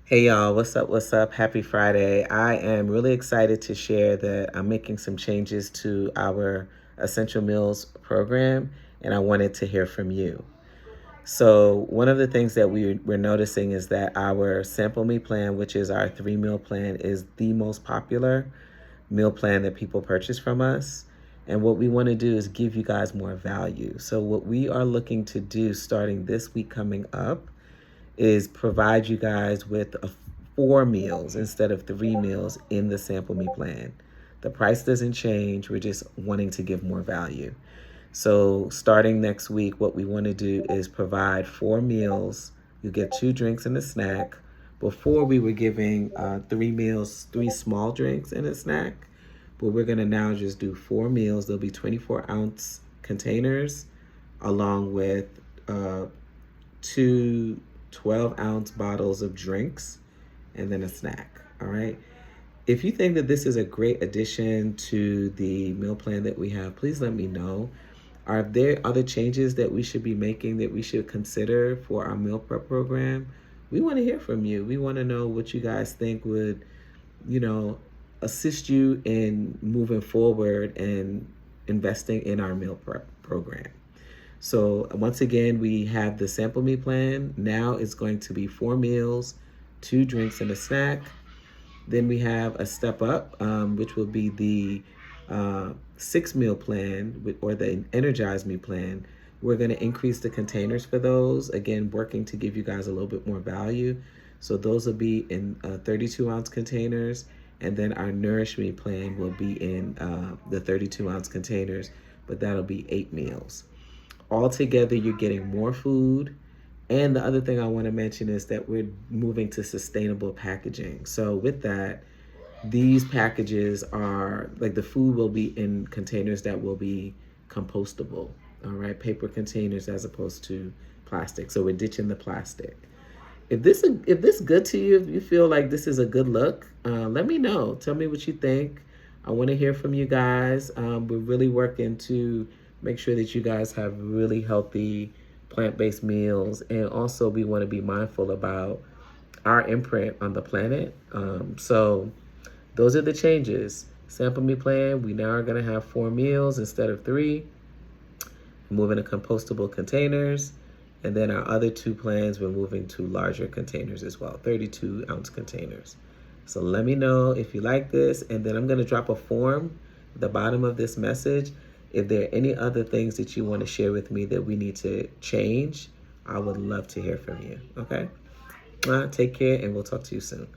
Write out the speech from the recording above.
Hey y'all, what's up? What's up? Happy Friday. I am really excited to share that I'm making some changes to our Essential Meals program, and I wanted to hear from you. So, one of the things that we're noticing is that our Sample Me plan, which is our 3 meal plan, is the most popular meal plan that people purchase from us. And what we want to do is give you guys more value. So, what we are looking to do starting this week coming up is provide you guys with 4 meals instead of 3 meals in the Sample Me plan. The price doesn't change. We're just wanting to give more value. So starting next week, what we want to do is provide 4 meals. You get 2 drinks and a snack. Before we were giving 3 meals, 3 small drinks and a snack. But we're going to now just do 4 meals. There'll be 24-ounce containers along with two 12-ounce bottles of drinks and then a snack. All right. If you think that this is a great addition to the meal plan that we have, please let me know. Are there other changes that we should be making that we should consider for our meal prep program? We want to hear from you. We want to know what you guys think would, you know, assist you in moving forward and investing in our meal prep program. So once again, we have the Sample Me plan. Now it's going to be 4 meals, 2 drinks and a snack. Then we have a step up, which will be the 6 meal plan or the Energize Me plan. We're going to increase the containers for those, again, working to give you guys a little bit more value. So those will be in 32-ounce containers. And then our Nourish Me plan will be in the 32-ounce containers, but that'll be 8 meals. Altogether, you're getting more food. And the other thing I want to mention is that we're moving to sustainable packaging. So with that, these packages are like the food will be in containers that will be compostable. All right, paper containers as opposed to plastic. So we're ditching the plastic. If this good to you, if you feel like this is a good look, let me know. Tell me what you think. I want to hear from you guys. We're really working to make sure that you guys have really healthy plant-based meals, and also we want to be mindful about our imprint on the planet. So those are the changes. Sample Me plan, we now are going to have 4 meals instead of 3. Moving to compostable containers. And then our other 2 plans, we're moving to larger containers as well, 32-ounce containers. So let me know if you like this. And then I'm going to drop a form at the bottom of this message. If there are any other things that you want to share with me that we need to change, I would love to hear from you. Okay? Take care, and we'll talk to you soon.